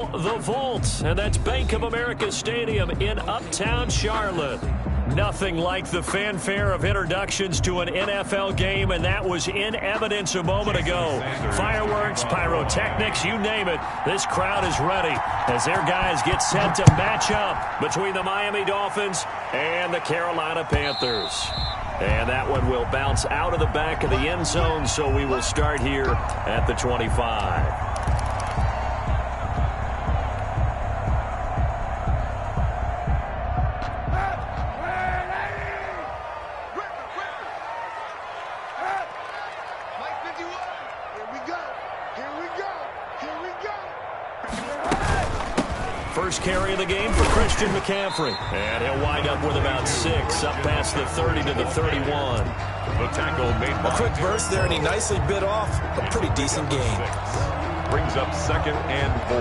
The Vault, and that's Bank of America Stadium in Uptown Charlotte. Nothing like the fanfare of introductions to an NFL game, and that was in evidence a moment ago. Fireworks, pyrotechnics, you name it. This crowd is ready as their guys get set to match up between the Miami Dolphins and the Carolina Panthers. And that one will bounce out of the back of the end zone, so we will start here at the 25. First carry of the game for Christian McCaffrey. And he'll wind up with about 6, up past the 30 to the 31. The tackle made a quick burst there, and he nicely bit off a pretty decent gain. Brings up 2nd and 4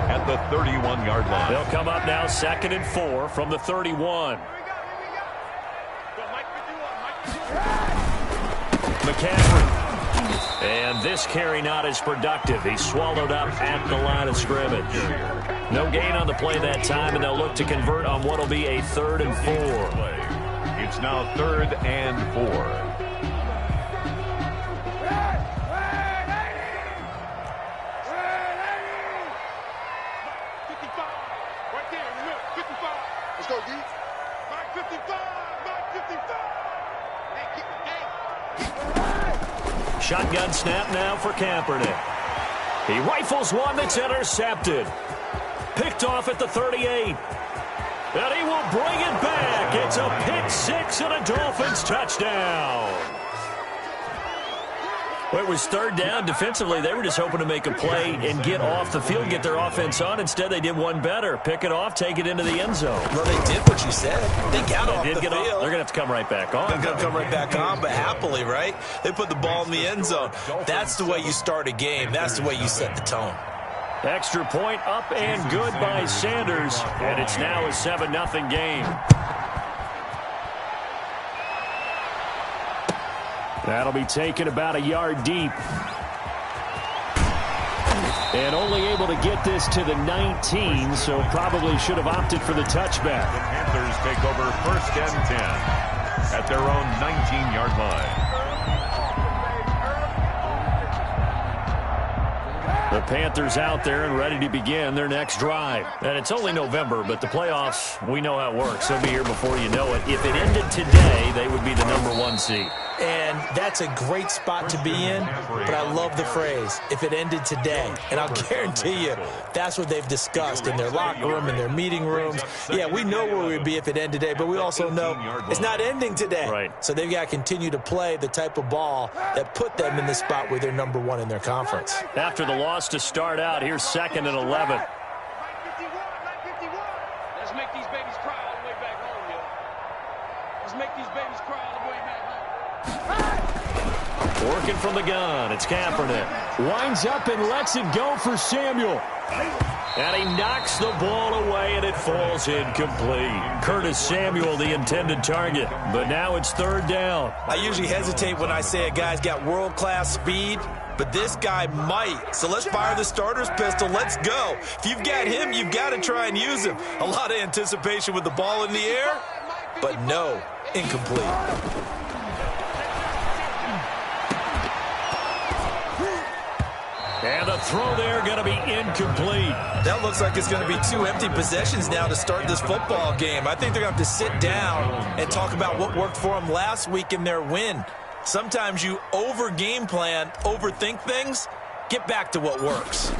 at the 31-yard line. They'll come up now 2nd and 4 from the 31. McCaffrey. And this carry not as productive. He's swallowed up at the line of scrimmage. No gain on the play that time, and they'll look to convert on what will be a 3rd and 4. It's now 3rd and 4. Shotgun snap now for Kaepernick. He rifles one that's intercepted. Picked off at the 38. And he will bring it back. It's a pick 6 and a Dolphins touchdown. Well, it was 3rd down. Defensively, they were just hoping to make a play and get off the field, get their offense on. Instead, they did one better. Pick it off, take it into the end zone. Well, they did what you said. They got off the field. They're going to have to come right back on. They're going to come right back on, but happily, right? They put the ball in the end zone. That's the way you start a game. That's the way you set the tone. Extra point up and good by Sanders, and it's now a 7-0 game. That'll be taken about a yard deep. And only able to get this to the 19, so probably should have opted for the touchback. The Panthers take over 1st and 10 at their own 19-yard line. The Panthers out there and ready to begin their next drive. And it's only November, but the playoffs, we know how it works. They'll be here before you know it. If it ended today, they would be the #1 seed. And that's a great spot to be in, but I love the phrase, if it ended today. And I'll guarantee you, that's what they've discussed in their locker room, in their meeting rooms. Yeah, we know where we'd be if it ended today, but we also know it's not ending today. Right. So they've got to continue to play the type of ball that put them in the spot where they're #1 in their conference. After the loss to start out, here's 2nd and 11. Let's make these babies cry all the way back home, yo. Let's make these babies cry all the way back home. Working from the gun, it's Kaepernick. Winds up and lets it go for Samuel. And he knocks the ball away, and it falls incomplete. Curtis Samuel, the intended target. But now it's 3rd down. I usually hesitate when I say a guy's got world-class speed, but this guy might. So let's fire the starter's pistol. Let's go. If you've got him, you've got to try and use him. A lot of anticipation with the ball in the air, but no, incomplete. And the throw there going to be incomplete. That looks like it's going to be 2 empty possessions now to start this football game. I think they're going to have to sit down and talk about what worked for them last week in their win. Sometimes you over-game plan, overthink things, get back to what works.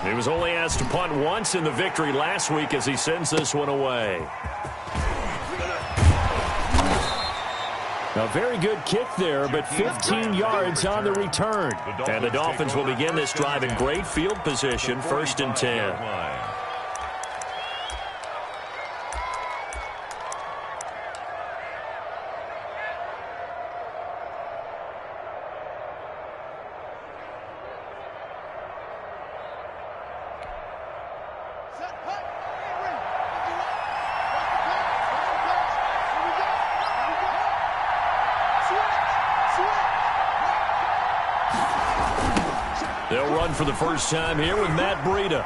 He was only asked to punt once in the victory last week as he sends this one away. A very good kick there, but 15 yards on the return. And the Dolphins will begin this drive in great field position, 1st and 10. run for the first time here with Matt Breida.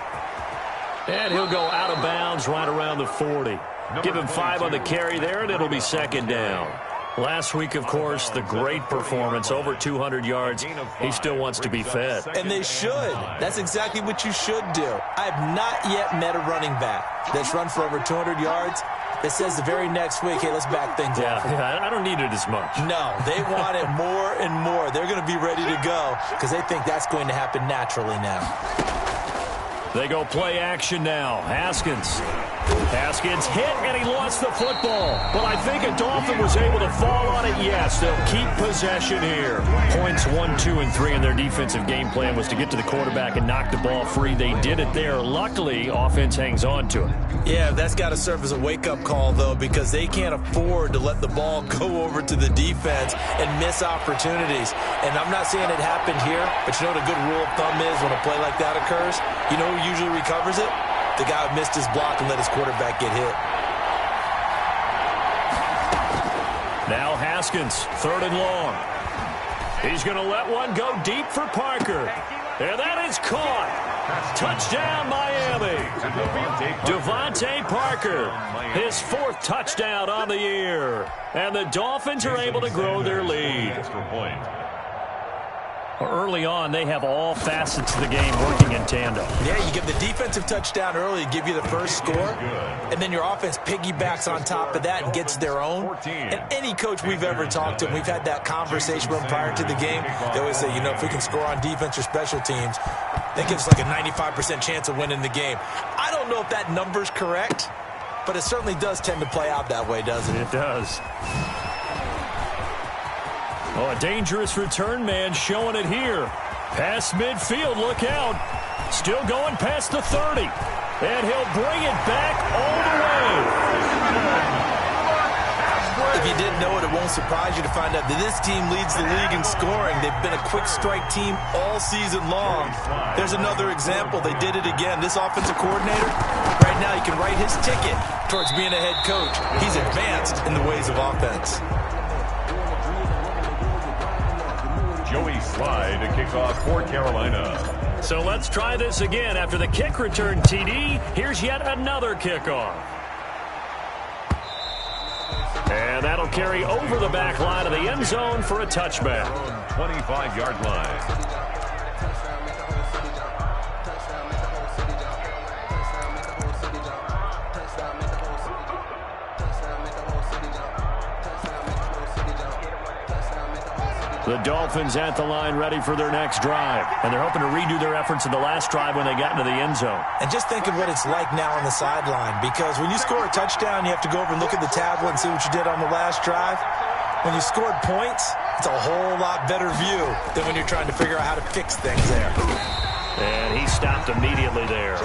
And he'll go out of bounds right around the 40. Give him 5 on the carry there, and it'll be second down. Last week, of course, the great performance, over 200 yards. He still wants to be fed. And they should. That's exactly what you should do. I have not yet met a running back that's run for over 200 yards that says the very next week, hey, let's back things up. Yeah, I don't need it as much. No, they want it more and more. They're going to be ready to go because they think that's going to happen naturally now. They go play action now. Haskins hit, and he lost the football. Well, I think a Dolphin was able to fall on it. Yes, they'll keep possession here. Points 1, 2, and 3 in their defensive game plan was to get to the quarterback and knock the ball free. They did it there. Luckily, offense hangs on to it. Yeah, that's got to serve as a wake-up call, though, because they can't afford to let the ball go over to the defense and miss opportunities. And I'm not saying it happened here, but you know what a good rule of thumb is when a play like that occurs? You know who usually recovers it? The guy who missed his block and let his quarterback get hit. Now Haskins, 3rd and long. He's going to let one go deep for Parker. And that is caught. Touchdown, Miami. Devontae Parker, his 4th touchdown on the year. And the Dolphins are able to grow their lead. Early on, they have all facets of the game working in tandem. Yeah, you give the defensive touchdown early, give you the first score, and then your offense piggybacks on top of that and gets their own. And any coach we've ever talked to, we've had that conversation with them prior to the game, they always say, you know, if we can score on defense or special teams, that gives us like a 95% chance of winning the game. I don't know if that number's correct, but it certainly does tend to play out that way, doesn't it? It does. Oh, a dangerous return man showing it here. Past midfield, look out. Still going past the 30. And he'll bring it back all the way. If you didn't know it, it won't surprise you to find out that this team leads the league in scoring. They've been a quick strike team all season long. There's another example. They did it again. This offensive coordinator, right now, he can write his ticket towards being a head coach. He's advanced in the ways of offense. Joey Slye to kick off for Carolina. So let's try this again. After the kick return TD, here's yet another kickoff. And that'll carry over the back line of the end zone for a touchback. 25-yard line. The Dolphins at the line ready for their next drive. And they're hoping to redo their efforts in the last drive when they got into the end zone. And just think of what it's like now on the sideline, because when you score a touchdown, you have to go over and look at the tablet and see what you did on the last drive. When you scored points, it's a whole lot better view than when you're trying to figure out how to fix things there. And he stopped immediately there.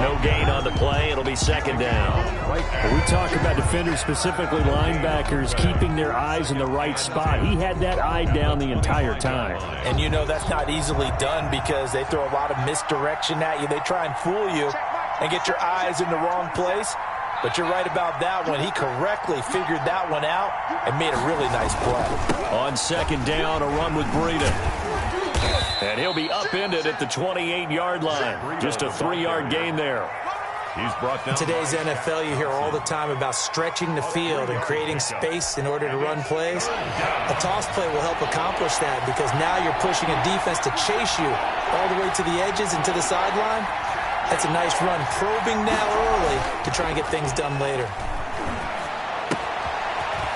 No gain on the play. It'll be second down. We talk about defenders, specifically linebackers, keeping their eyes in the right spot. He had that eye down the entire time. And you know that's not easily done because they throw a lot of misdirection at you. They try and fool you and get your eyes in the wrong place. But you're right about that one. He correctly figured that one out and made a really nice play. On second down, a run with Breida. And he'll be upended at the 28-yard line. Just a 3-yard gain there. He's brought down. In today's NFL, you hear all the time about stretching the field and creating space in order to run plays. A toss play will help accomplish that because now you're pushing a defense to chase you all the way to the edges and to the sideline. That's a nice run, probing now early to try and get things done later.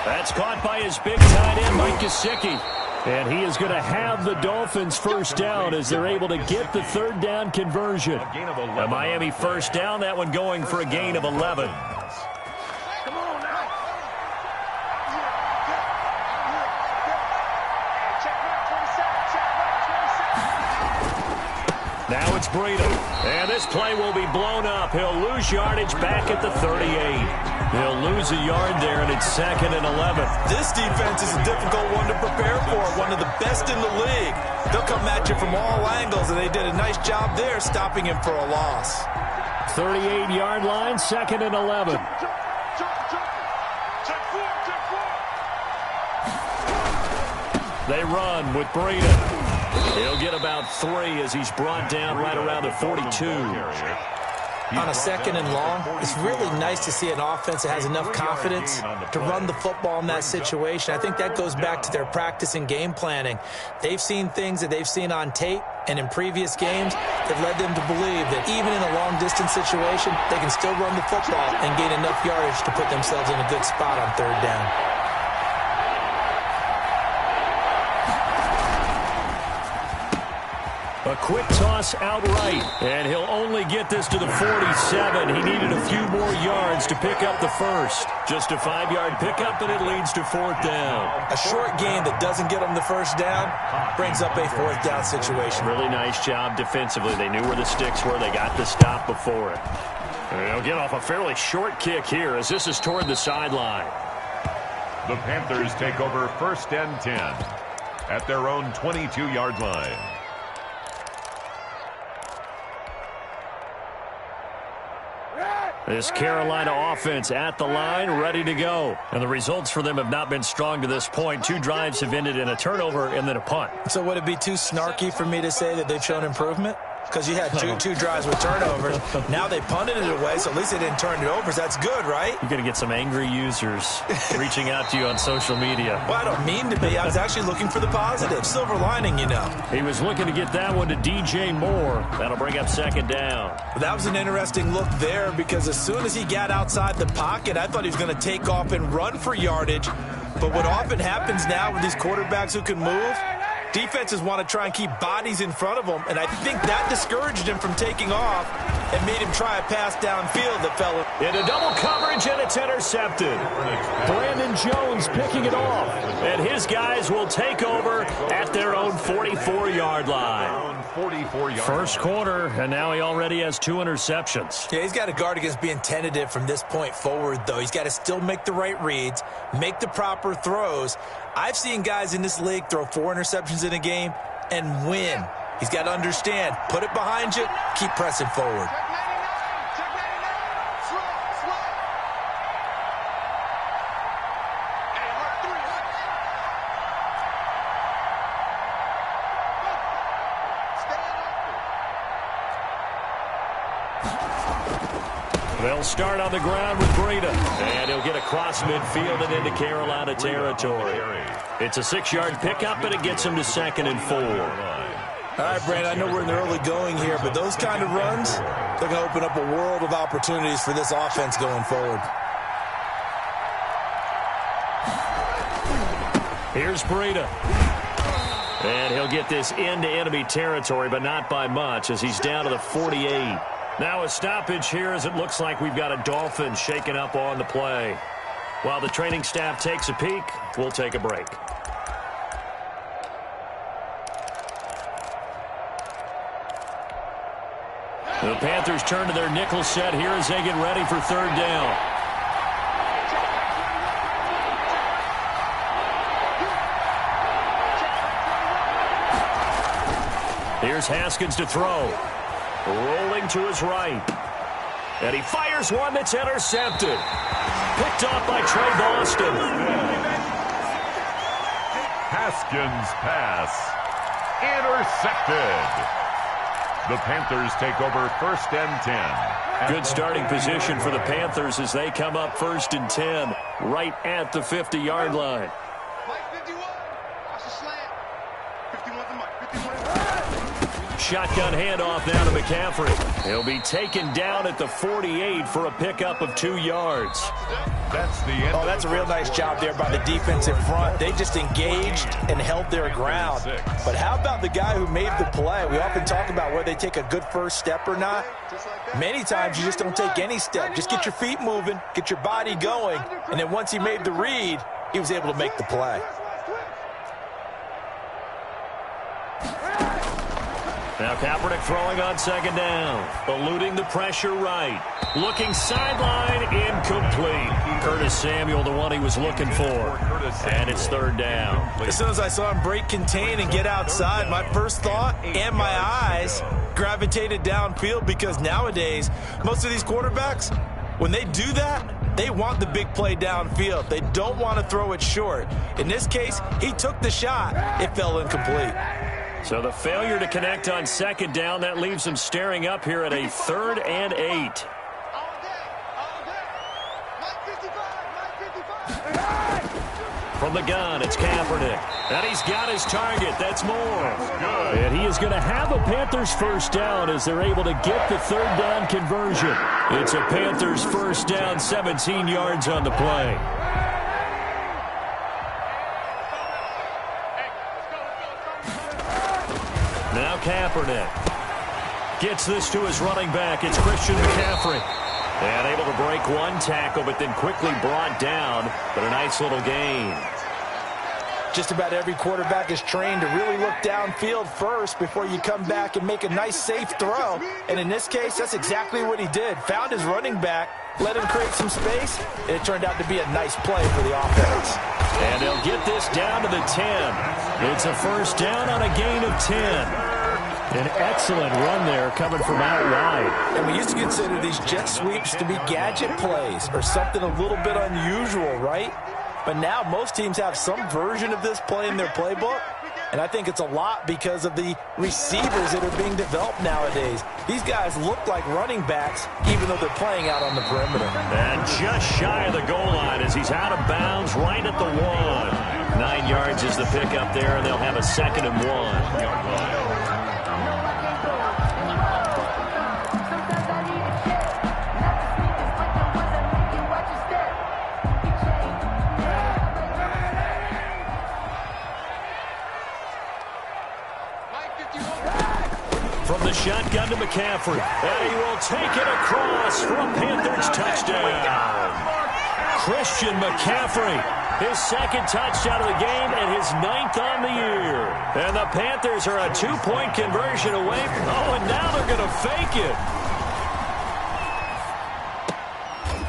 That's caught by his big tight end, Mike Gesicki. And he is going to have the Dolphins first down as they're able to get the third down conversion. A Miami first down, that one going for a gain of 11. Now it's Breida. And this play will be blown up. He'll lose yardage back at the 38. He'll lose a yard there, and it's second and 11. This defense is a difficult one to prepare for, one of the best in the league. They'll come at you from all angles, and they did a nice job there stopping him for a loss. 38-yard line, second and 11. They run with Breida. He'll get about 3 as he's brought down right around the 42. On a 2nd and long, it's really nice to see an offense that has enough confidence to run the football in that situation. I think that goes back to their practice and game planning. They've seen things that they've seen on tape and in previous games that led them to believe that even in a long-distance situation, they can still run the football and gain enough yardage to put themselves in a good spot on 3rd down. A quick toss outright, and he'll only get this to the 47. He needed a few more yards to pick up the first. Just a 5-yard pickup, and it leads to 4th down. A short gain that doesn't get them the 1st down brings up a 4th down situation. Really nice job defensively. They knew where the sticks were. They got the stop before it. And they'll get off a fairly short kick here as this is toward the sideline. The Panthers take over 1st and 10 at their own 22-yard line. This Carolina offense at the line, ready to go. And the results for them have not been strong to this point. 2 drives have ended in a turnover and then a punt. So would it be too snarky for me to say that they've shown improvement? Because you had two drives with turnovers. Now they punted it away, so at least they didn't turn it over. So that's good, right? You're going to get some angry users reaching out to you on social media. Well, I don't mean to be. I was actually looking for the positive. Silver lining, you know. He was looking to get that one to DJ Moore. That'll bring up 2nd down. Well, that was an interesting look there because as soon as he got outside the pocket, I thought he was going to take off and run for yardage. But what often happens now with these quarterbacks who can move, defenses want to try and keep bodies in front of them, and I think that discouraged him from taking off and made him try a pass downfield that fell into double coverage, and it's intercepted. Brandon Jones picking it off, and his guys will take over at their own 44-yard line. 1st quarter, and now he already has 2 interceptions. Yeah, he's got to guard against being tentative from this point forward, though. He's got to still make the right reads, make the proper throws. I've seen guys in this league throw 4 interceptions in a game and win. He's got to understand, put it behind you, keep pressing forward. They'll start on the ground with Breida, and he'll get across midfield and into Carolina territory. It's a 6-yard pickup, and it gets him to 2nd and 4. All right, Brandon, I know we're in the early going here, but those kind of runs, they're going to open up a world of opportunities for this offense going forward. Here's Breida. And he'll get this into enemy territory, but not by much as he's down to the 48. Now a stoppage here as it looks like we've got a Dolphins shaking up on the play. While the training staff takes a peek, we'll take a break. The Panthers turn to their nickel set here as they get ready for 3rd down. Here's Haskins to throw. Rolling to his right. And he fires one that's intercepted. Picked off by Trey Boston. Haskins' pass intercepted. The Panthers take over 1st and 10. Good starting position for the Panthers as they come up 1st and 10 right at the 50-yard line. Shotgun handoff now to McCaffrey. He'll be taken down at the 48 for a pickup of 2 yards. That's the end. Oh, that's a real nice job there by the defensive front. They just engaged and held their ground. But how about the guy who made the play? We often talk about whether they take a good first step or not. Many times you just don't take any step. Just get your feet moving, get your body going, and then once he made the read, he was able to make the play. Now Kaepernick throwing on 2nd down. Eluding the pressure right. Looking sideline, incomplete. Curtis Samuel, the one he was looking for. And it's 3rd down. As soon as I saw him break contain and get outside, my first thought and my eyes gravitated downfield because nowadays, most of these quarterbacks, when they do that, they want the big play downfield. They don't want to throw it short. In this case, he took the shot. It fell incomplete. So the failure to connect on second down, that leaves them staring up here at a 3rd and 8. From the gun, it's Kaepernick. And he's got his target. That's Moore. And he is going to have a Panthers first down as they're able to get the 3rd down conversion. It's a Panthers first down, 17 yards on the play. Now Kaepernick gets this to his running back. It's Christian McCaffrey. And able to break one tackle, but then quickly brought down. But a nice little gain. Just about every quarterback is trained to really look downfield first before you come back and make a nice, safe throw. And in this case, that's exactly what he did. Found his running back, let him create some space, and it turned out to be a nice play for the offense. And they'll get this down to the 10. It's a first down on a gain of 10. An excellent run there coming from out wide. And we used to consider these jet sweeps to be gadget plays or something a little bit unusual, right? But now most teams have some version of this play in their playbook. And I think it's a lot because of the receivers that are being developed nowadays. These guys look like running backs even though they're playing out on the perimeter. And just shy of the goal line as he's out of bounds right at the 1. 9 yards is the pickup there, and they'll have a 2nd and 1. From the shotgun to McCaffrey. And he will take it across for a Panthers touchdown. Christian McCaffrey, his 2nd touchdown of the game and his 9th on the year. And the Panthers are a 2-point conversion away. Oh, and now they're going to fake it.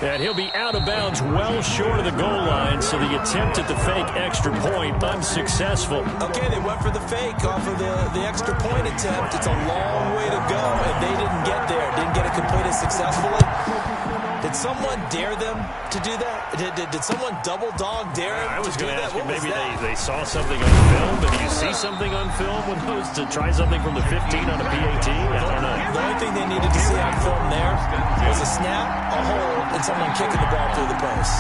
And he'll be out of bounds well short of the goal line, so the attempt at the fake extra point unsuccessful. Okay, they went for the fake off of the extra point attempt. It's a long way to go, and they didn't get there. Didn't get it completed successfully. Did someone dare them to do that? Did someone double dog dare them I was to do going to that? ask you, maybe they saw something on film. film, but do you see something on film when those to try something from the 15 on a PAT? I don't know. The only thing they needed to see on film there was a snap, a hold, and someone kicking the ball through the post.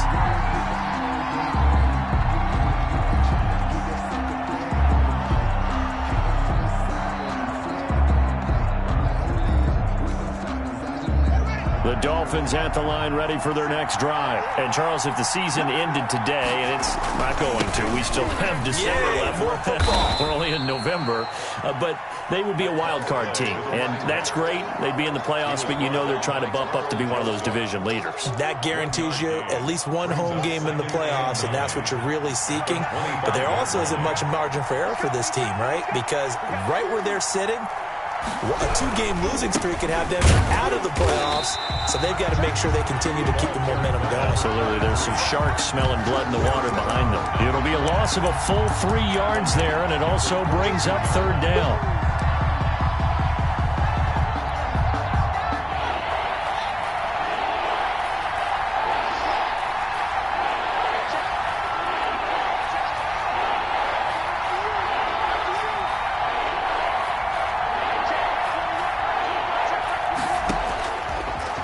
The Dolphins at the line ready for their next drive. And, Charles, if the season ended today, and it's not going to, we still have December left. More football. We're only in November. But they would be a wild card team. And that's great. They'd be in the playoffs, but you know they're trying to bump up to be one of those division leaders. That guarantees you at least one home game in the playoffs, and that's what you're really seeking. But there also isn't much margin for error for this team, right? Because right where they're sitting, a 2-game losing streak could have them out of the playoffs, so they've got to make sure they continue to keep the momentum going. Absolutely. There's some sharks smelling blood in the water behind them. It'll be a loss of a full 3 yards there, and it also brings up 3rd down.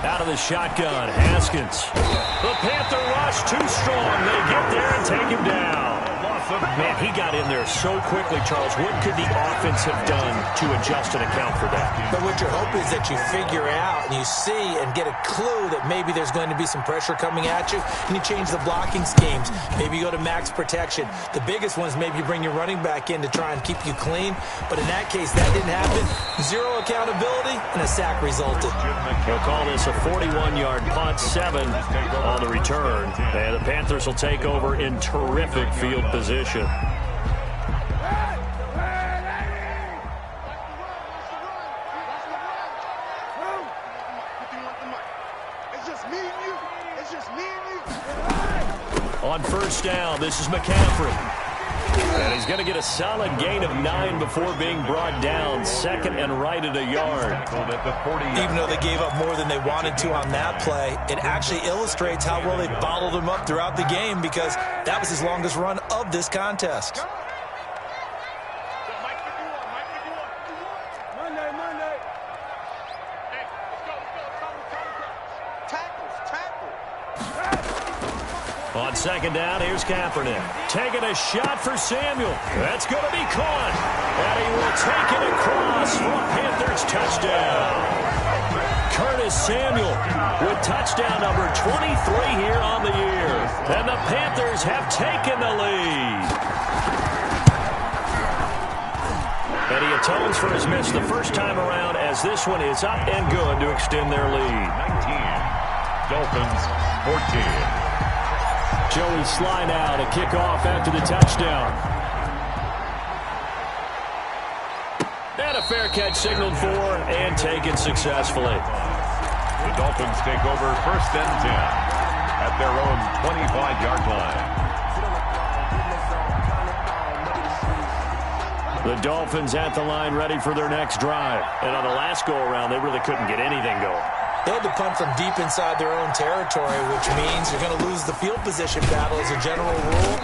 Out of the shotgun, Haskins. The Panther rush too strong. They get there and take him down. Man, he got in there so quickly, Charles. What could the offense have done to adjust and account for that? But what your hope is that you figure out and you see and get a clue that maybe there's going to be some pressure coming at you, and you change the blocking schemes. Maybe you go to max protection. The biggest one is maybe you bring your running back in to try and keep you clean. But in that case, that didn't happen. Zero accountability, and a sack resulted. They'll call this a 41-yard punt, 7 on the return. And the Panthers will take over in terrific field position. On first down, this is McCaffrey. And he's going to get a solid gain of 9 before being brought down. 2nd and right at a yard. Even though they gave up more than they wanted to on that play, it actually illustrates how well they bottled him up throughout the game, because that was his longest run of this contest. On second down, here's Kaepernick. Taking a shot for Samuel. That's going to be caught. And he will take it across for a Panthers touchdown. Curtis Samuel with touchdown number 23 here on the year. And the Panthers have taken the lead. And he atones for his miss the first time around as this one is up and good to extend their lead. 19. Dolphins 14. Joey Sly now to kick off after the touchdown. And a fair catch signaled for and taken successfully. The Dolphins take over first and 10 at their own 25-yard line. The Dolphins at the line ready for their next drive. And on the last go-around, they really couldn't get anything going. They had to punt from deep inside their own territory, which means you're going to lose the field position battle as a general rule.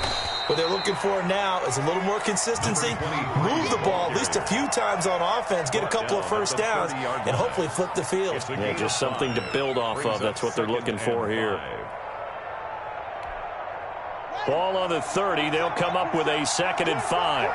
What they're looking for now is a little more consistency, move the ball at least a few times on offense, get a couple of first downs, and hopefully flip the field. Yeah, just something to build off of. That's what they're looking for here. Ball on the 30. They'll come up with a 2nd and 5.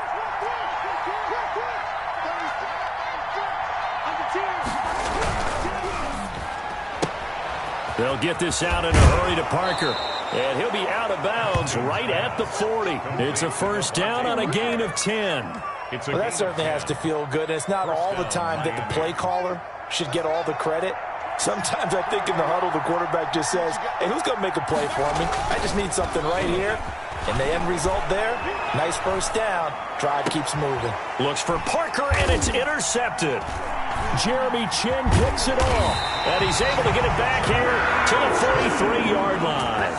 They'll get this out in a hurry to Parker. And he'll be out of bounds right at the 40. It's a first down on a gain of 10. Well, that certainly has to feel good. It's not all the time that the play caller should get all the credit. Sometimes I think in the huddle, the quarterback just says, hey, who's going to make a play for me? I just need something right here. And the end result there, nice first down. Drive keeps moving. Looks for Parker, and it's intercepted. Jeremy Chin picks it off, and he's able to get it back here to the 43-yard line.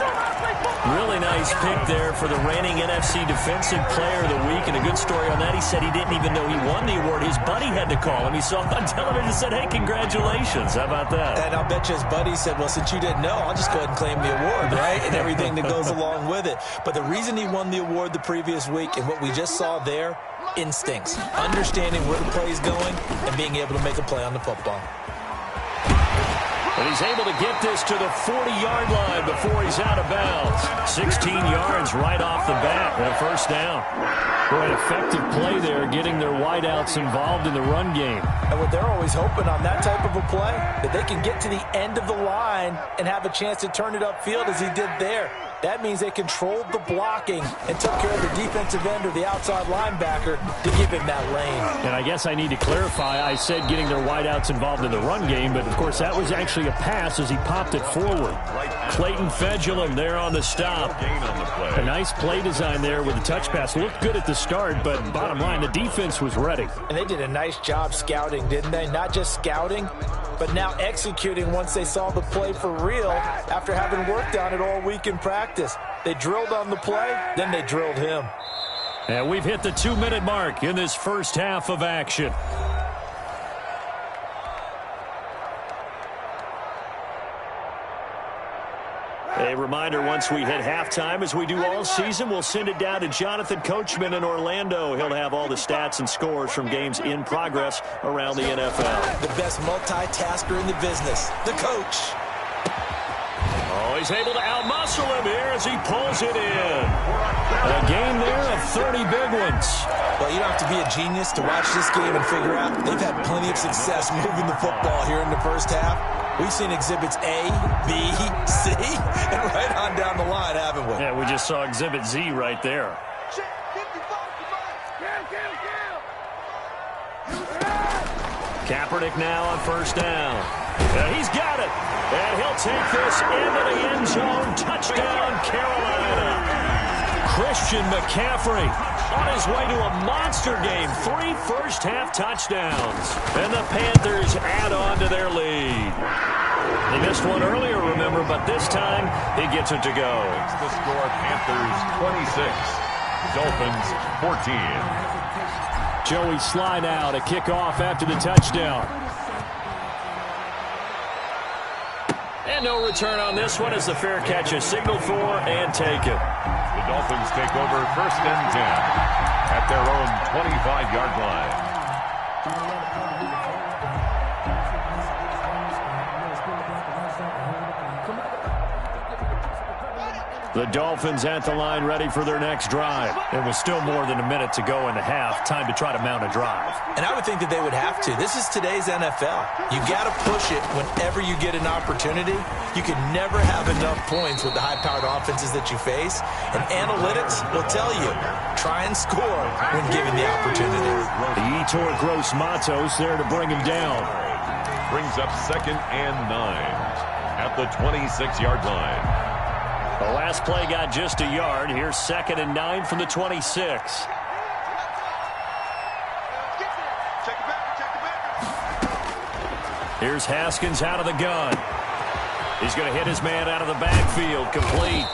Really nice pick there for the reigning NFC Defensive Player of the Week, and a good story on that. He said he didn't even know he won the award. His buddy had to call him. He saw him on television and said, hey, congratulations. How about that? And I'll bet you his buddy said, well, since you didn't know, I'll just go ahead and claim the award, right? And everything that goes along with it. But the reason he won the award the previous week and what we just saw there, instincts, understanding where the play is going and being able to make a play on the football. And he's able to get this to the 40-yard line before he's out of bounds. 16 yards right off the bat and a first down. Boy, effective play there, getting their wideouts involved in the run game. And what they're always hoping on that type of a play, that they can get to the end of the line and have a chance to turn it upfield as he did there. That means they controlled the blocking and took care of the defensive end or the outside linebacker to give him that lane. And I guess I need to clarify, I said getting their wideouts involved in the run game, but of course that was actually a pass as he popped it forward. Clayton Fedulum there on the stop. A nice play design there with the touch pass. Looked good at the start, but bottom line, the defense was ready. And they did a nice job scouting, didn't they? Not just scouting, but now executing once they saw the play for real after having worked on it all week in practice. They drilled on the play, then they drilled him. And we've hit the 2-minute mark in this first half of action. A reminder, once we hit halftime, as we do all season, we'll send it down to Jonathan Coachman in Orlando. He'll have all the stats and scores from games in progress around the NFL. The best multitasker in the business, the coach. Oh, he's able to outmuscle him here as he pulls it in. A game there of 30 big ones. Well, you don't have to be a genius to watch this game and figure out they've had plenty of success moving the football here in the first half. We've seen exhibits A, B, C, and right on down the line, haven't we? Yeah, we just saw exhibit Z right there. Kaepernick now on first down. He's got it. And he'll take this into the end zone. Touchdown, Carolina. Christian McCaffrey on his way to a monster game. 3 first-half touchdowns. And the Panthers add on to their lead. They missed one earlier, remember, but this time he gets it to go. It's the score, Panthers 26, Dolphins 14. Joey Sly now to kick off after the touchdown. And no return on this one as the fair catch is signaled for and taken. The Dolphins take over first and 10 at their own 25-yard line. The Dolphins at the line ready for their next drive. There was still more than a minute to go in the half. Time to try to mount a drive. And I would think that they would have to. This is today's NFL. You got to push it whenever you get an opportunity. You can never have enough points with the high-powered offenses that you face. And analytics will tell you, try and score when given the opportunity. The Etor Gross Matos there to bring him down. Brings up 2nd and 9 at the 26-yard line. The last play got just a yard. Here's 2nd and 9 from the 26. Here's Haskins out of the gun. He's going to hit his man out of the backfield. Complete.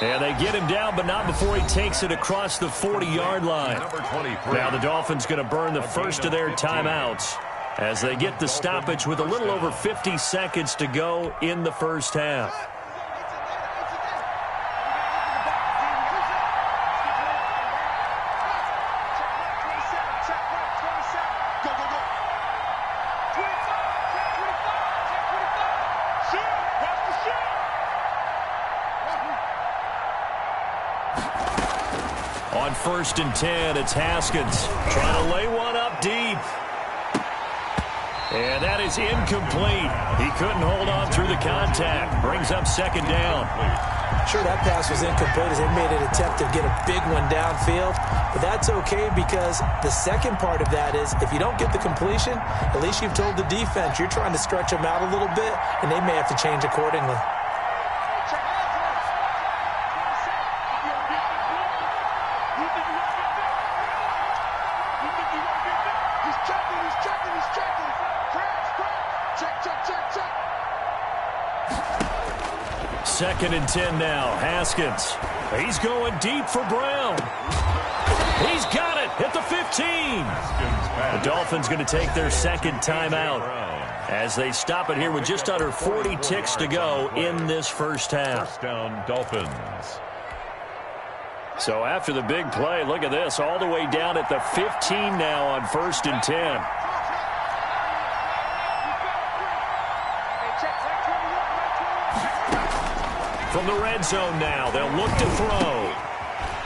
And they get him down, but not before he takes it across the 40-yard line. Now the Dolphins going to burn the first of their timeouts as they get the stoppage with a little over 50 seconds to go in the first half. On 1st and 10, it's Haskins trying to lay one up deep. And that is incomplete. He couldn't hold on through the contact. Brings up 2nd down. Sure, that pass was incomplete as they made an attempt to get a big one downfield. But that's okay because the second part of that is if you don't get the completion, at least you've told the defense you're trying to stretch them out a little bit, and they may have to change accordingly. Second and 10 now. Haskins. He's going deep for Brown. He's got it at the 15. The Dolphins going to take their 2nd timeout as they stop it here with just under 40 ticks to go in this first half. First down, Dolphins. So after the big play, look at this, all the way down at the 15 now on 1st and 10. From the red zone now, they'll look to throw.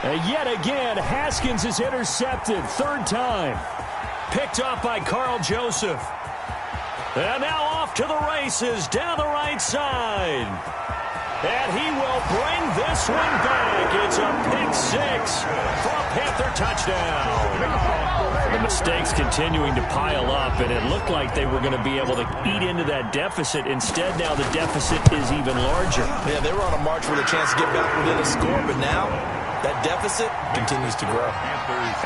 And yet again, Haskins is intercepted. 3rd time. Picked off by Carl Joseph. And now off to the races down the right side. And he will bring this one back. It's a pick 6 for a Panther touchdown. The mistakes continuing to pile up, and it looked like they were going to be able to eat into that deficit. Instead, now the deficit is even larger. Yeah, they were on a march with a chance to get back within a score, but now that deficit continues to grow.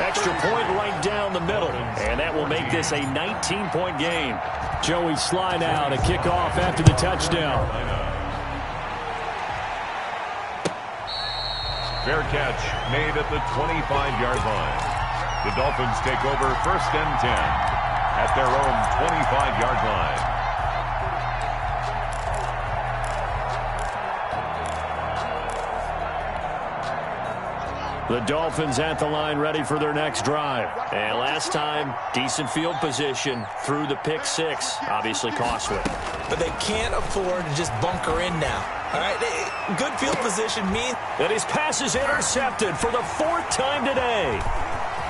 Extra point right down the middle, and that will make this a 19-point game. Joey Sly now to kick off after the touchdown. Fair catch made at the 25-yard line. The Dolphins take over 1st and 10 at their own 25-yard line. The Dolphins at the line ready for their next drive. And last time, decent field position through the pick 6. Obviously costly. But they can't afford to just bunker in now. All right, good field position means that his pass is intercepted for the 4th time today.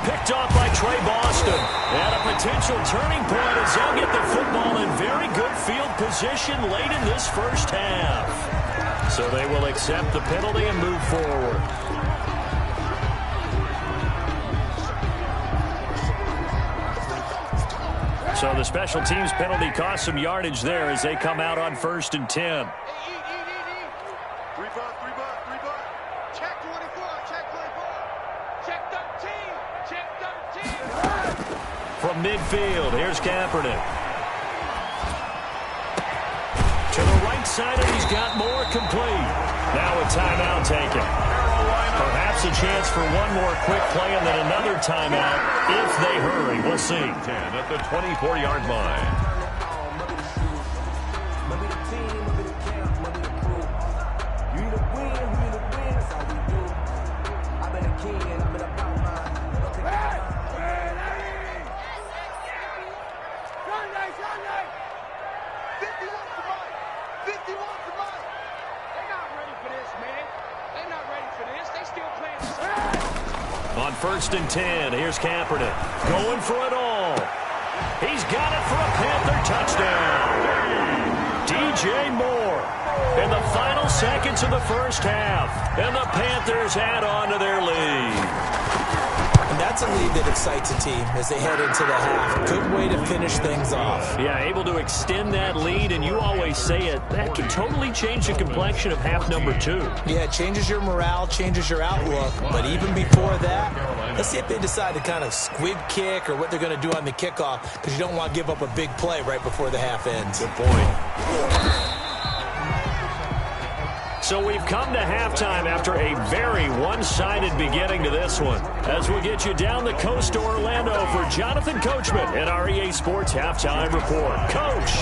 Picked off by Trey Boston. And a potential turning point as they'll get the football in very good field position late in this first half. So they will accept the penalty and move forward. So the special teams penalty cost some yardage there as they come out on 1st and 10. From midfield, here's Kaepernick. To the right side, and he's got more complete. Now a timeout taken. Perhaps a chance for one more quick play and then another timeout if they hurry. We'll see. 10 at the 24-yard line. on 1st and 10. Here's Kaepernick going for it all. He's got it for a Panther touchdown. DJ Moore in the final seconds of the first half. And the Panthers add on to their lead. And that's a lead that excites a team as they head into the half. Good way to finish things off. Yeah, able to extend that lead, and you always say it, that can totally change the complexion of half number 2. Yeah, it changes your morale, changes your outlook. But even before that, let's see if they decide to kind of squib kick or what they're going to do on the kickoff, because you don't want to give up a big play right before the half ends. Good point. So we've come to halftime after a very one-sided beginning to this one. As we'll get you down the coast to Orlando for Jonathan Coachman at our EA Sports Halftime Report. Coach!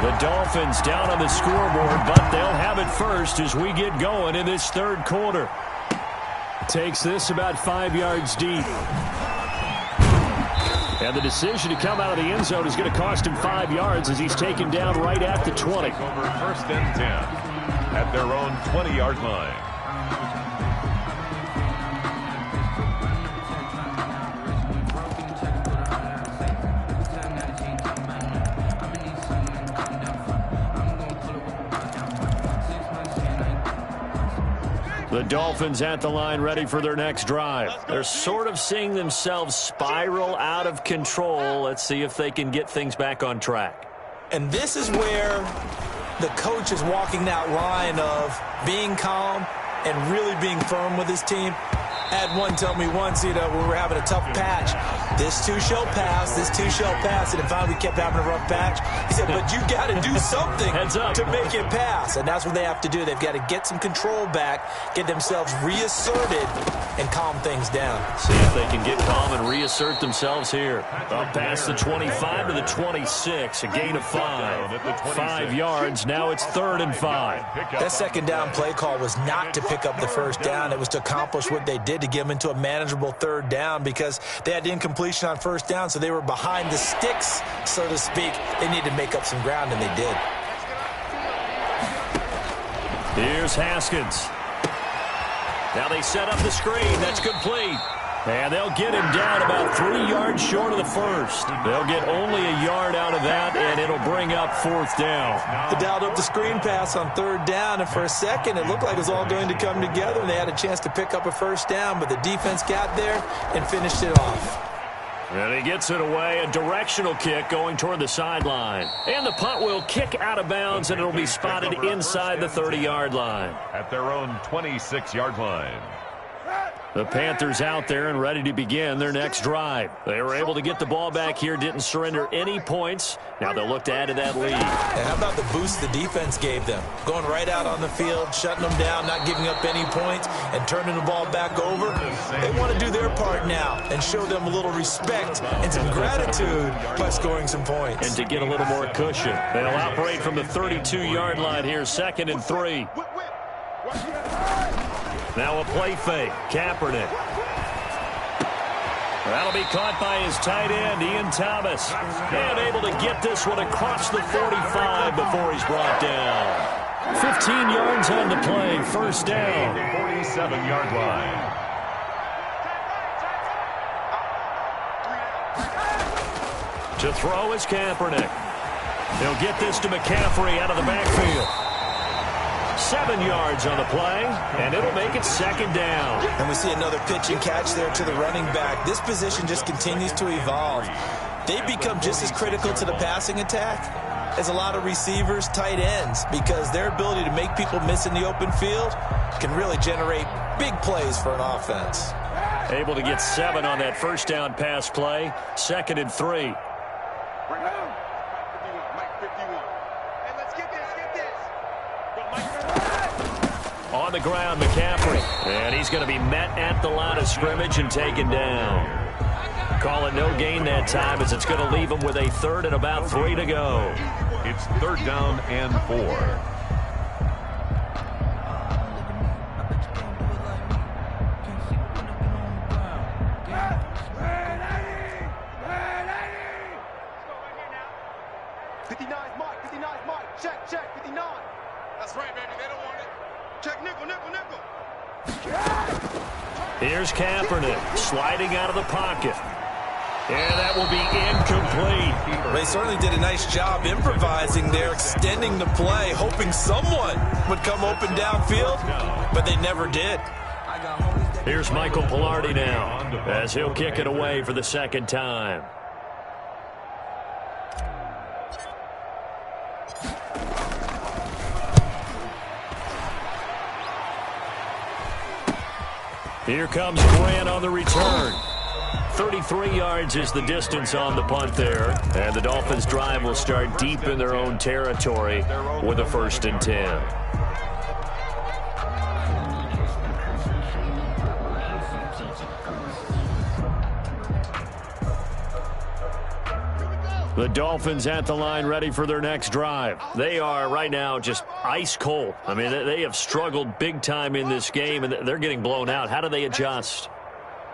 The Dolphins down on the scoreboard, but they'll have it first as we get going in this third quarter. Takes this about 5 yards deep. And the decision to come out of the end zone is going to cost him 5 yards as he's taken down right at the 20. Over 1st and 10 at their own 20-yard line. The Dolphins at the line ready for their next drive. They're sort of seeing themselves spiral out of control. Let's see if they can get things back on track. And this is where the coach is walking that line of being calm and really being firm with his team. I had one tell me once, we were having a tough patch. This too shall pass, this too shall pass. And finally we kept having a rough patch. He said, but you got to do something to make it pass. And that's what they have to do. They've got to get some control back, get themselves reasserted, and calm things down. See if they can get calm and reassert themselves here. Up past the 25 to the 26, a gain of 5. 5 yards, now it's 3rd and 5. That second down play call was not to pick up the first down. It was to accomplish what they did, to get them into a manageable 3rd down, because they had incompletion on 1st down, so they were behind the sticks, so to speak. They needed to make up some ground, and they did. Here's Haskins. Now they set up the screen. That's complete. And they'll get him down about 3 yards short of the first. They'll get only a yard out of that, and it'll bring up 4th down. They dialed up the screen pass on 3rd down, and for a second it looked like it was all going to come together, and they had a chance to pick up a 1st down, but the defense got there and finished it off. And he gets it away, a directional kick going toward the sideline. And the punt will kick out of bounds, and it'll be spotted inside the 30-yard line. At their own 26-yard line. The Panthers out there and ready to begin their next drive. They were able to get the ball back here, didn't surrender any points. Now they'll look to add to that lead. And how about the boost the defense gave them? Going right out on the field, shutting them down, not giving up any points, and turning the ball back over. They want to do their part now and show them a little respect and some gratitude by scoring some points. And to get a little more cushion. They'll operate from the 32-yard line here, 2nd and 3. Now a play fake. Kaepernick. That'll be caught by his tight end, Ian Thomas. And able to get this one across the 45 before he's brought down. 15 yards on the play. 1st down. 47-yard line. To throw is Kaepernick. He'll get this to McCaffrey out of the backfield. 7 yards on the play, and it'll make it 2nd down. And we see another pitch and catch there to the running back. This position just continues to evolve. They become just as critical to the passing attack as a lot of receivers, tight ends, because their ability to make people miss in the open field can really generate big plays for an offense. Able to get 7 on that 1st down pass play, 2nd and 3. On the ground, McCaffrey. And he's going to be met at the line of scrimmage and taken down. Call it no gain that time, as it's going to leave him with a 3rd and about 3 to go. It's 3rd down and 4. Here's Kaepernick sliding out of the pocket. And that will be incomplete. They certainly did a nice job improvising there, extending the play, hoping someone would come open downfield, but they never did. Here's Michael Pilardi now as he'll kick it away for the second time. Here comes Grant on the return. 33 yards is the distance on the punt there. And the Dolphins' drive will start deep in their own territory with a 1st and 10. The Dolphins at the line ready for their next drive. They are right now just ice cold. I mean, they have struggled big time in this game, and they're getting blown out. How do they adjust?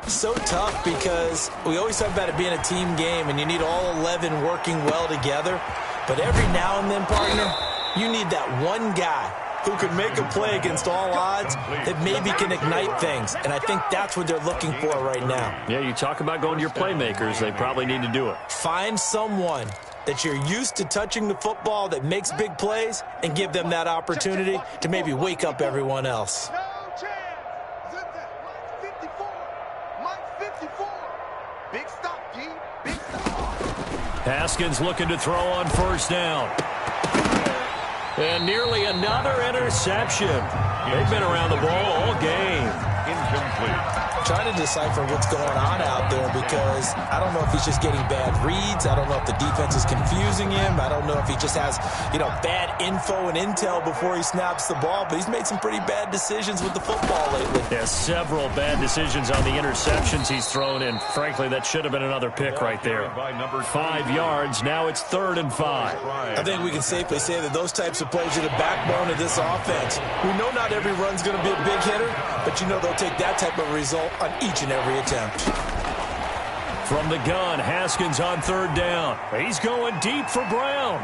So tough because we always talk about it being a team game, and you need all 11 working well together. But every now and then, partner, you need that one guy who can make a play against all odds that maybe can ignite things. And I think that's what they're looking for right now. Yeah, you talk about going to your playmakers. They probably need to do it. Find someone that you're used to touching the football that makes big plays and give them that opportunity to maybe wake up everyone else. Haskins looking to throw on 1st down. And nearly another interception. They've been around the ball all game. Incomplete. Trying to decipher what's going on out there because I don't know if he's just getting bad reads. I don't know if the defense is confusing him. I don't know if he just has, bad info and intel before he snaps the ball. But he's made some pretty bad decisions with the football lately. Yeah, several bad decisions on the interceptions he's thrown in. Frankly, that should have been another pick right there. 5 yards. Now it's 3rd and 5. I think we can safely say that those types of plays are the backbone of this offense. We know not every run's going to be a big hitter, but they'll take that type of result on each and every attempt. From the gun, Haskins on 3rd down. He's going deep for Brown.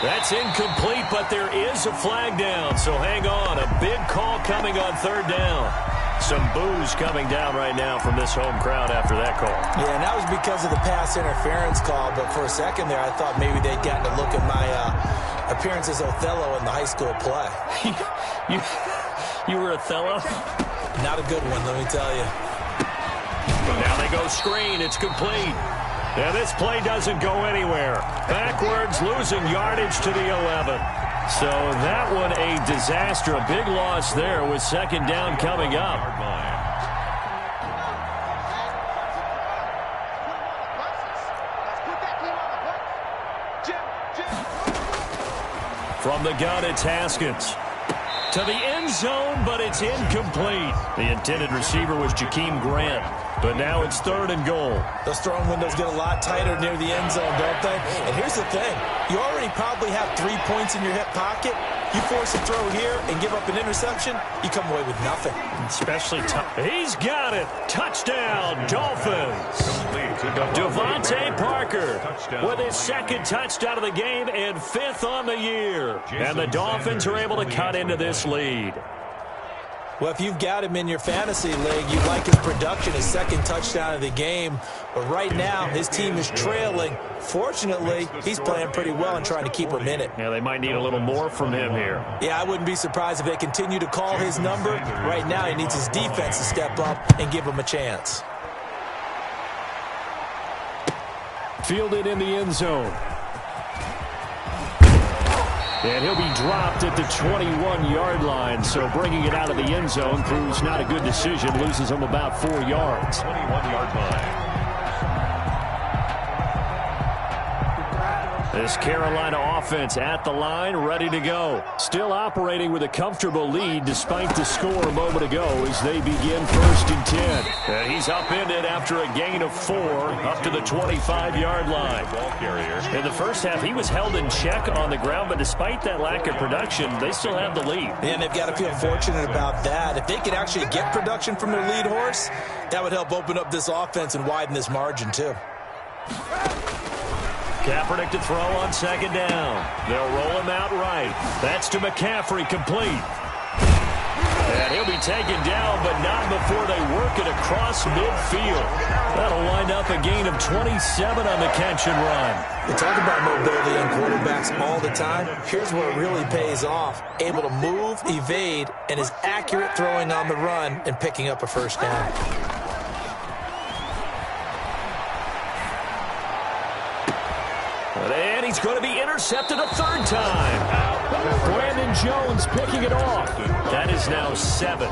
That's incomplete, but there is a flag down, so hang on. A big call coming on 3rd down. Some boos coming down right now from this home crowd after that call. Yeah, and that was because of the pass interference call, but for a second there, I thought maybe they'd gotten a look at my appearance as Othello in the high school play. You were Othello? Not a good one, let me tell you. Now they go screen. It's complete. And this play doesn't go anywhere. Backwards, losing yardage to the 11. So that one a disaster. A big loss there with 2nd down coming up. From the gun, it's Haskins. To the end zone, but it's incomplete. The intended receiver was Jakeem Grant. But now it's 3rd and goal. Those throwing windows get a lot tighter near the end zone, don't they? And here's the thing. You already probably have 3 points in your hip pocket. You force a throw here and give up an interception, you come away with nothing. Especially tough. He's got it. Touchdown, Dolphins. Devontae Parker with his 2nd touchdown of the game and 5th on the year. And the Dolphins are able to cut into this lead. Well, if you've got him in your fantasy league, you like his production, his 2nd touchdown of the game. But right now, his team is trailing. Fortunately, he's playing pretty well and trying to keep him in it. Yeah, they might need a little more from him here. Yeah, I wouldn't be surprised if they continue to call his number. Right now, he needs his defense to step up and give him a chance. Fielded in the end zone. And he'll be dropped at the 21-yard line, so bringing it out of the end zone proves not a good decision. Loses him about 4 yards. 21-yard line. This Carolina offense at the line, ready to go. Still operating with a comfortable lead despite the score a moment ago as they begin 1st and 10. And he's upended after a gain of 4 up to the 25-yard line. In the first half, he was held in check on the ground, but despite that lack of production, they still have the lead. And they've got to feel fortunate about that. If they could actually get production from their lead horse, that would help open up this offense and widen this margin too. Kaepernick to throw on 2nd down. They'll roll him out right. That's to McCaffrey, complete. And he'll be taken down, but not before they work it across midfield. That'll wind up a gain of 27 on the catch and run. We talk about mobility on quarterbacks all the time. Here's where it really pays off. Able to move, evade, and is accurate throwing on the run and picking up a first down. And he's going to be intercepted a third time. Brandon Jones picking it off. That is now seven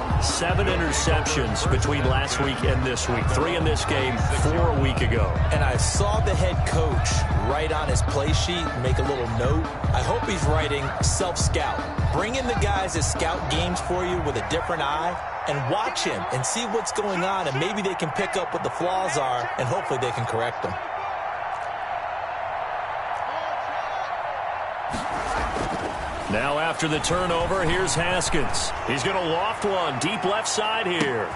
interceptions between last week and this week. 3 in this game, 4 a week ago. And I saw the head coach write on his play sheet, make a little note. I hope he's writing self-scout. Bring in the guys that scout games for you with a different eye and watch him and see what's going on, and maybe they can pick up what the flaws are, and hopefully they can correct them. Now after the turnover, here's Haskins. He's going to loft one deep left side here.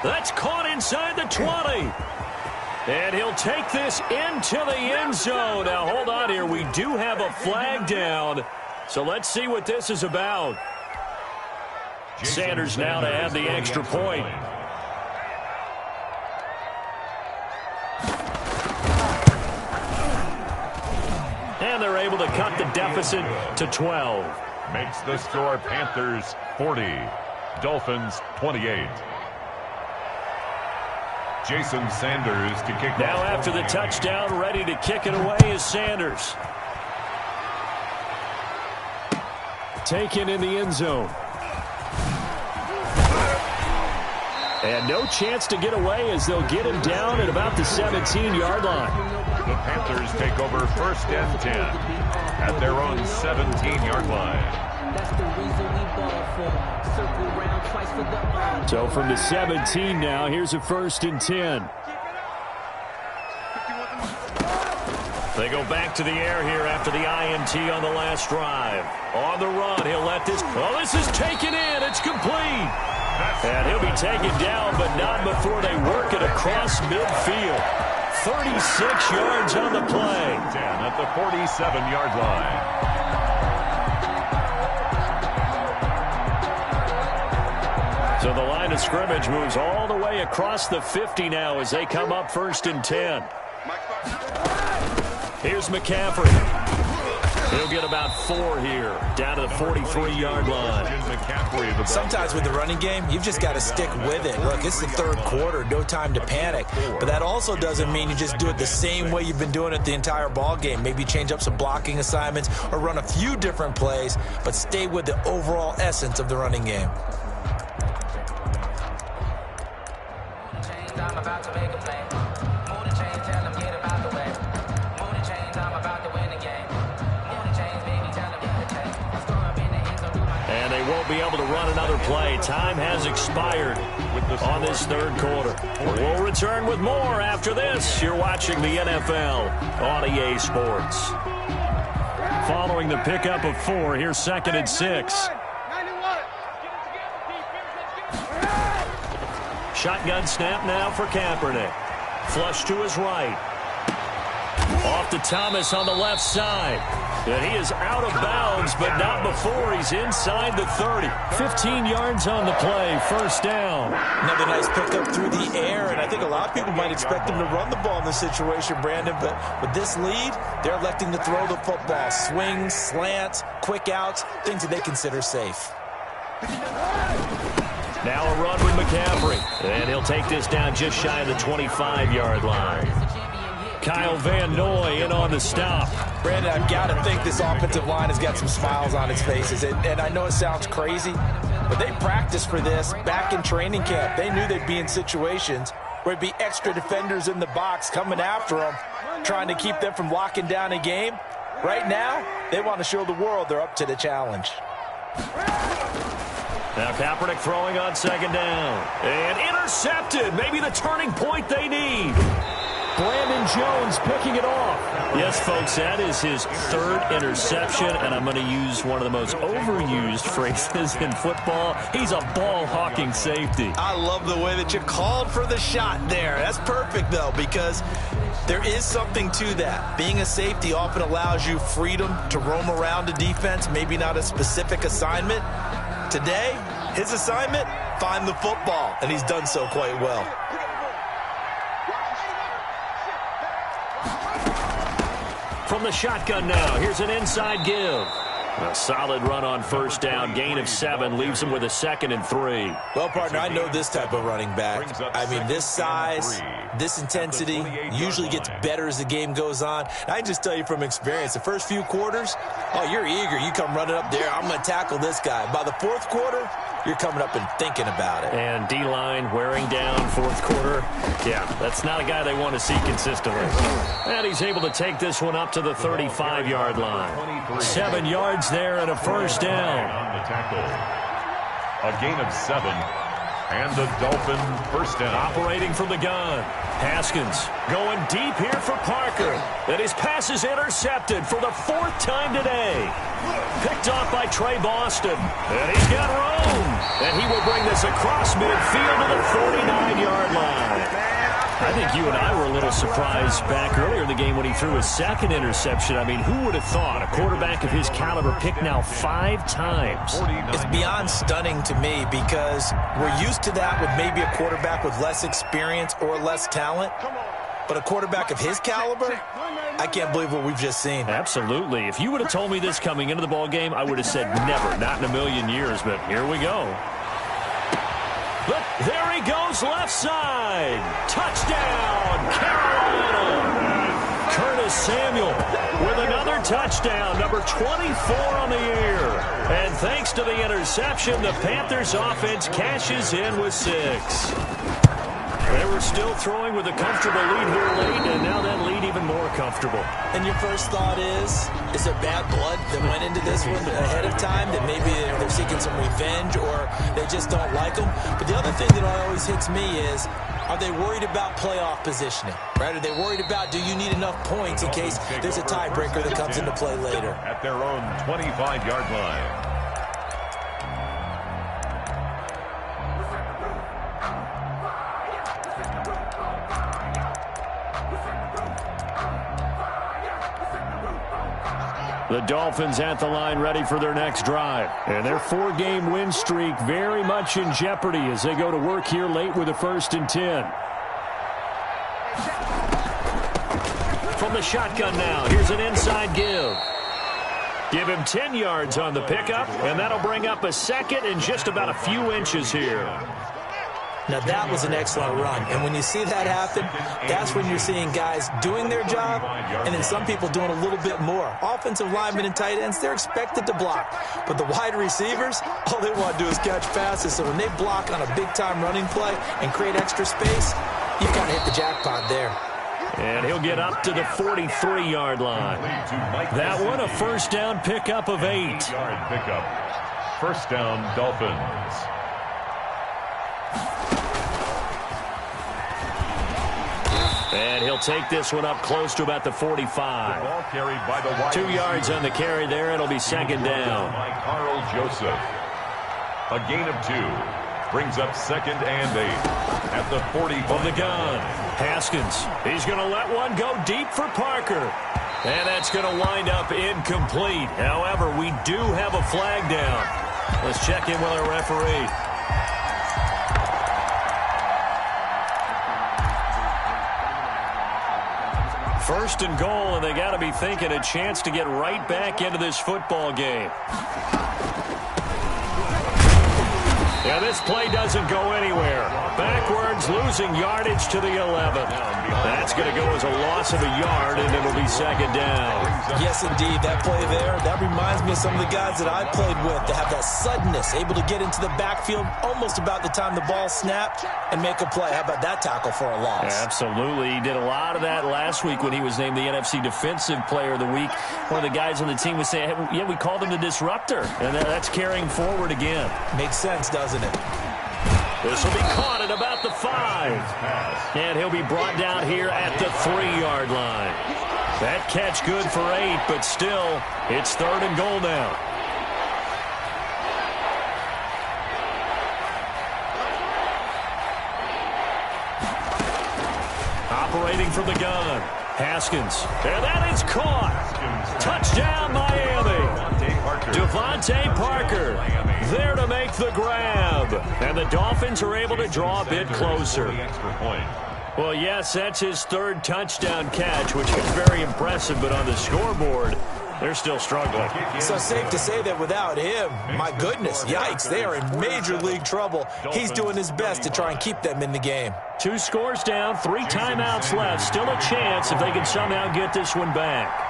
That's caught inside the 20. And he'll take this into the end zone. Now hold on here. We do have a flag down. So let's see what this is about. Sanders now to add the extra point. And they're able to cut the deficit to 12. Makes the score Panthers 40, Dolphins 28. Jason Sanders to kick off. Now after the touchdown, ready to kick it away is Sanders. Taken in the end zone. And no chance to get away as they'll get him down at about the 17-yard line. The Panthers take over 1st and 10 at their own 17-yard line. So from the 17 now, here's a 1st and 10. They go back to the air here after the INT on the last drive. On the run, he'll let this... Oh, this is taken in. It's complete. And he'll be taken down, but not before they work it across midfield. 36 yards on the play. 10 at the 47-yard line. So the line of scrimmage moves all the way across the 50 now as they come up 1st and 10. Here's McCaffrey. He'll get about 4 here, down to the 43-yard line. Sometimes with the running game, you've just got to stick with it. Look, it's the 3rd quarter, no time to panic. But that also doesn't mean you just do it the same way you've been doing it the entire ball game. Maybe change up some blocking assignments or run a few different plays, but stay with the overall essence of the running game. I'm about to make a play. Move the chains, tell them get about the way. Move the chains, I'm about to win the game. Move the chains, baby, tell them get the chains. Score up in the end zone, do my thing. And they won't be able to run another play. Time has expired on this 3rd quarter. We'll return with more after this. You're watching the NFL on EA Sports. Following the pickup of 4, here's 2nd and 6. Shotgun snap now for Kaepernick. Flush to his right. Off to Thomas on the left side. And he is out of bounds, but not before he's inside the 30. 15 yards on the play, 1st down. Another nice pickup through the air, and I think a lot of people might expect him to run the ball in this situation, Brandon, but with this lead, they're electing to throw the football. Swings, slants, quick outs, things that they consider safe. Now a run with McCaffrey. And he'll take this down just shy of the 25-yard line. Kyle Van Noy in on the stop. Brandon, I've got to think this offensive line has got some smiles on its faces. And I know it sounds crazy, but they practiced for this back in training camp. They knew they'd be in situations where it'd be extra defenders in the box coming after them, trying to keep them from locking down a game. Right now, they want to show the world they're up to the challenge. Now Kaepernick throwing on 2nd down. And intercepted. Maybe the turning point they need. Brandon Jones picking it off. Yes, folks, that is his 3rd interception, and I'm going to use one of the most overused phrases in football. He's a ball-hawking safety. I love the way that you called for the shot there. That's perfect, though, because there is something to that. Being a safety often allows you freedom to roam around a defense, maybe not a specific assignment. Today, His assignment, find the football, and he's done so quite well. From the shotgun now, here's an inside give. A solid run on first down, gain of 7, leaves him with a 2nd and 3. Well, partner, I know this type of running back. I mean, this size, this intensity usually gets better as the game goes on. And I can just tell you from experience, the first few quarters, oh, you're eager. You come running up there, I'm going to tackle this guy. By the fourth quarter, you're coming up and thinking about it. And D-line wearing down fourth quarter. Yeah, that's not a guy they want to see consistently. And he's able to take this one up to the 35-yard line. 7 yards there and a first down. On the tackle. A gain of 7. And the Dolphin first down. Operating from the gun. Haskins going deep here for Parker. And his pass is intercepted for the 4th time today. Picked off by Trey Boston. And he's got room. And he will bring this across midfield to the 49-yard line. I think you and I were a little surprised back earlier in the game when he threw his 2nd interception. I mean, who would have thought a quarterback of his caliber picked now 5 times? It's beyond stunning to me because we're used to that with maybe a quarterback with less experience or less talent. But a quarterback of his caliber, I can't believe what we've just seen. Absolutely. If you would have told me this coming into the ball game, I would have said never, not in a million years. But here we go. But there he goes, left side. Touchdown, Carolina. Curtis Samuel with another touchdown, number 24 on the year. And thanks to the interception, the Panthers offense cashes in with 6. They were still throwing with a comfortable lead here late, and now that lead even more comfortable. And your first thought is there bad blood that went into this one ahead of time, that maybe they're seeking some revenge or they just don't like them? But the other thing that always hits me is, are they worried about playoff positioning? Right? Are they worried about, do you need enough points in case there's a tiebreaker that comes into play later? At their own 25-yard line. The Dolphins at the line ready for their next drive. And their 4-game win streak very much in jeopardy as they go to work here late with a 1st and 10. From the shotgun now, here's an inside give. Give him 10 yards on the pickup, and that'll bring up a 2nd and just about a few inches here. Now, that was an excellent run. And when you see that happen, that's when you're seeing guys doing their job and then some people doing a little bit more. Offensive linemen and tight ends, they're expected to block. But the wide receivers, all they want to do is catch passes. So when they block on a big-time running play and create extra space, you've kind of hit the jackpot there. And he'll get up to the 43-yard line. That one, a first down pickup of 8. First down, Dolphins. And he'll take this one up close to about the 45. Ball carried by the wide 2 yards on the carry there. It'll be 2nd down. By Carl Joseph. A gain of 2. Brings up 2nd and 8. At the 40 from the gun. Haskins. He's going to let one go deep for Parker. And that's going to wind up incomplete. However, we do have a flag down. Let's check in with our referee. First and goal, and they got to be thinking a chance to get right back into this football game. Yeah, this play doesn't go anywhere. Backwards, losing yardage to the 11. That's going to go as a loss of a yard, and it'll be 2nd down. Yes, indeed. That play there, that reminds me of some of the guys that I played with that have that suddenness, able to get into the backfield almost about the time the ball snapped and make a play. How about that tackle for a loss? Absolutely. He did a lot of that last week when he was named the NFC Defensive Player of the Week. One of the guys on the team was saying, hey, yeah, we called him the disruptor, and that's carrying forward again. Makes sense, doesn't it? This will be caught at about the 5. And he'll be brought down here at the 3-yard line. That catch good for 8, but still, it's 3rd and goal now. Operating from the gun. Haskins. And that is caught. Touchdown, Miami. Devontae Parker. there to make the grab. And the Dolphins are able to draw a bit closer. Well, yes, that's his third touchdown catch, which is very impressive, but on the scoreboard, they're still struggling. So safe to say that without him, my goodness, yikes, they are in major league trouble. He's doing his best to try and keep them in the game. 2 scores down, 3 timeouts left. Still a chance if they can somehow get this one back.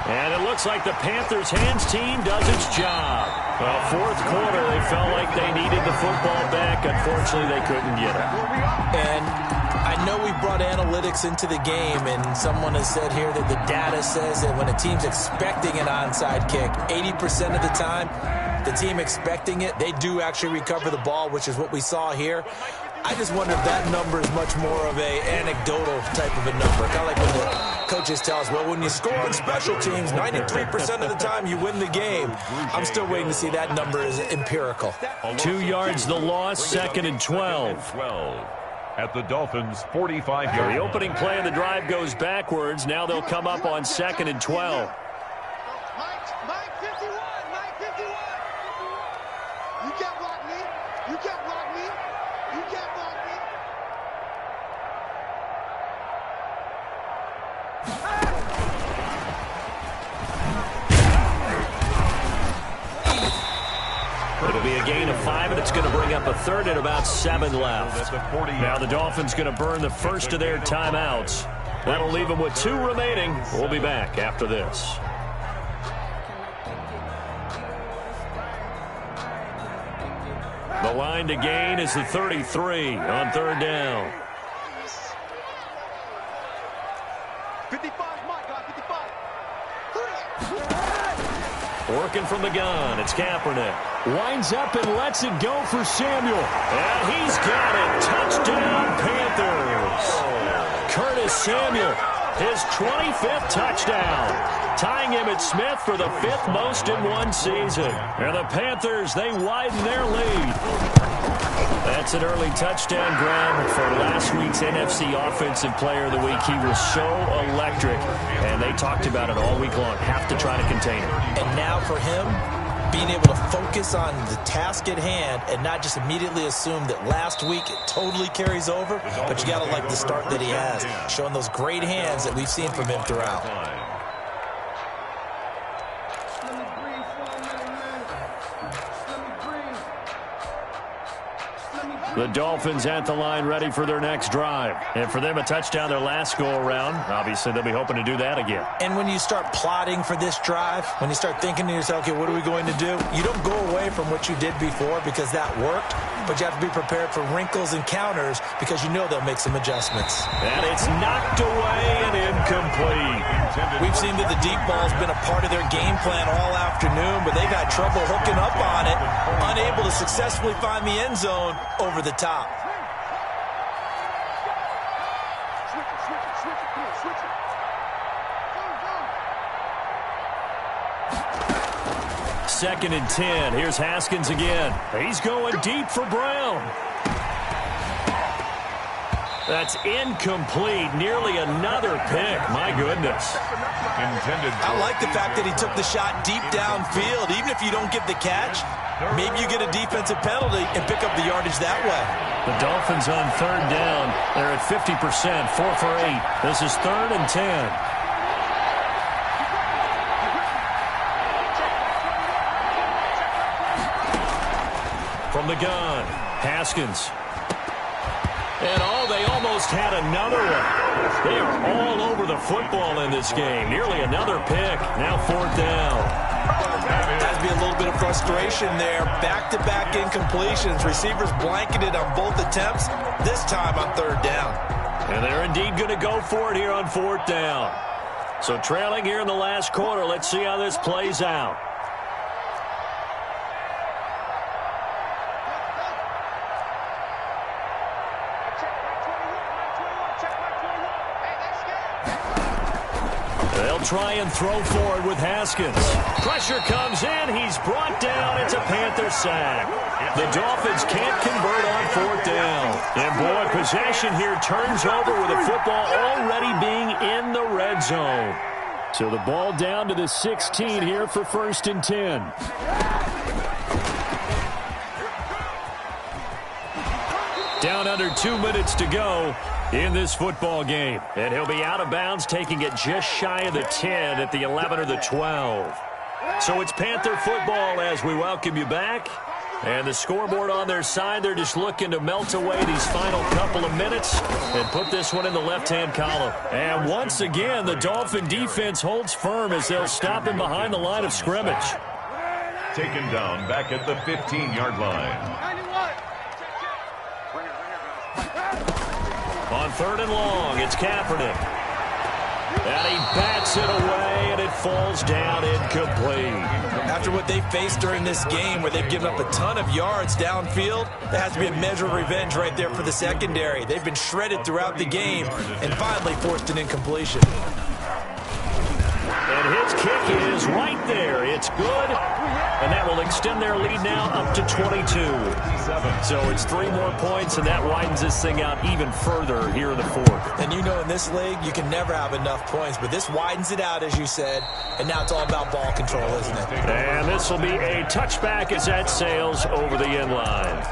And it looks like the Panthers' hands team does its job. Well, fourth quarter, they felt like they needed the football back. Unfortunately, they couldn't get it. And I know we brought analytics into the game, and someone has said here that the data says that when a team's expecting an onside kick, 80% of the time, the team expecting it, they do actually recover the ball, which is what we saw here. I just wonder if that number is much more of a anecdotal type of a number. Kind of like when the coaches tell us, well, when you score on special teams, 93% of the time you win the game. I'm still waiting to see that number is empirical. 2 yards the loss, 2nd and 12. At the Dolphins' 45-yard. The opening play of the drive goes backwards. Now they'll come up on 2nd and 12. Mike 51, Mike 51. You can't block me. You can't block me. You can't block me. It'll be a gain of 5, and it's going to bring up a third and about 7 left. Now the Dolphins going to burn the first of their timeouts. That'll leave them with 2 remaining. We'll be back after this. The line to gain is the 33 on 3rd down. 55, Mike, 55. Working from the gun, it's Kaepernick. Winds up and lets it go for Samuel. And he's got it. Touchdown, Panthers. Curtis Samuel, his 25th touchdown. Tying him at Smith for the 5th most in one season. And the Panthers, they widen their lead. That's an early touchdown grab for last week's NFC Offensive Player of the Week. He was so electric, and they talked about it all week long. Have to try to contain him. And now for him, being able to focus on the task at hand and not just immediately assume that last week it totally carries over, but you got to like the start that he has, showing those great hands that we've seen from him throughout. The Dolphins at the line ready for their next drive. And for them, a touchdown their last go-around. Obviously, they'll be hoping to do that again. And when you start plotting for this drive, when you start thinking to yourself, okay, what are we going to do? You don't go away from what you did before because that worked, but you have to be prepared for wrinkles and counters because you know they'll make some adjustments. And it's knocked away and incomplete. We've seen that the deep ball's been a part of their game plan all afternoon, but they've had trouble hooking up on it, unable to successfully find the end zone over the top. Second and 10. Here's Haskins again. He's going deep for Brown. That's incomplete. Nearly another pick. My goodness. I like the fact that he took the shot deep downfield. Even if you don't get the catch, maybe you get a defensive penalty and pick up the yardage that way. The Dolphins on 3rd down. They're at 50%, 4 for 8. This is 3rd and 10. From the gun, Haskins. And they almost had another one. They are all over the football in this game. Nearly another pick. Now 4th down. Has to be a little bit of frustration there. Back-to-back incompletions. Receivers blanketed on both attempts, this time on 3rd down. And they're indeed going to go for it here on 4th down. So trailing here in the last quarter. Let's see how this plays out. They'll try and throw forward with Haskins. Pressure comes in. He's brought down. It's a Panther sack. The Dolphins can't convert on 4th down. And boy, possession here turns over with the football already being in the red zone. So the ball down to the 16 here for 1st and 10. Down under 2 minutes to go in this football game. And he'll be out of bounds, taking it just shy of the 10 at the 11 or the 12. So it's Panther football as we welcome you back. And the scoreboard on their side, they're just looking to melt away these final couple of minutes and put this one in the left-hand column. And once again, the Dolphin defense holds firm as they'll stop him behind the line of scrimmage. Taken down back at the 15-yard line. On 3rd and long, it's Kaepernick. And he bats it away, and it falls down incomplete. After what they faced during this game where they've given up a ton of yards downfield, there has to be a measure of revenge right there for the secondary. They've been shredded throughout the game and finally forced an incompletion. And his kick is right there. It's good. And that will extend their lead now up to 22. So it's 3 more points, and that widens this thing out even further here in the 4th. And you know in this league, you can never have enough points, but this widens it out, as you said, and now it's all about ball control, isn't it? And this will be a touchback as that sails over the end line.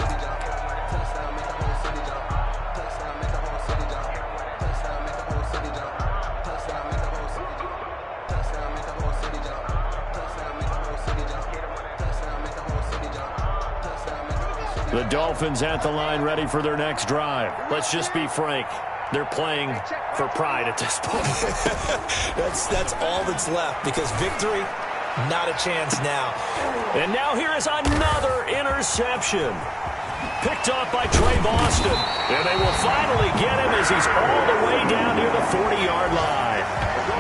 The Dolphins at the line, ready for their next drive. Let's just be frank. They're playing for pride at this point. That's all that's left, because victory, not a chance now. And now here is another interception. Picked off by Trey Boston. And they will finally get him as he's all the way down near the 40-yard line.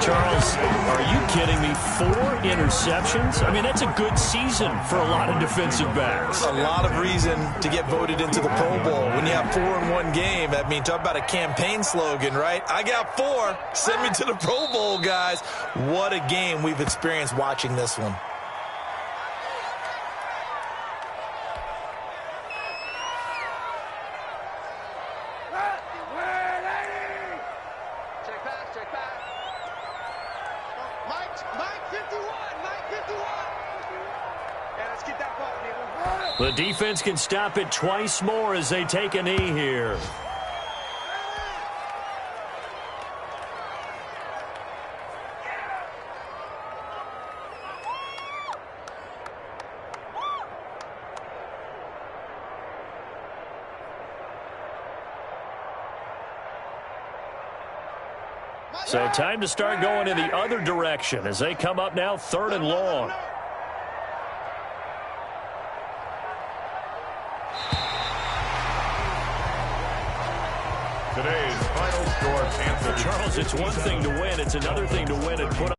Charles, are you kidding me? 4 interceptions? I mean, that's a good season for a lot of defensive backs. A lot of reason to get voted into the Pro Bowl. When you have 4 in one game, I mean, talk about a campaign slogan, right? I got 4. Send me to the Pro Bowl, guys. What a game we've experienced watching this one. The defense can stop it twice more as they take a knee here. So time to start going in the other direction as they come up now 3rd and long. Today's final score, Panthers. Charles, it's one thing to win. It's another thing to win and put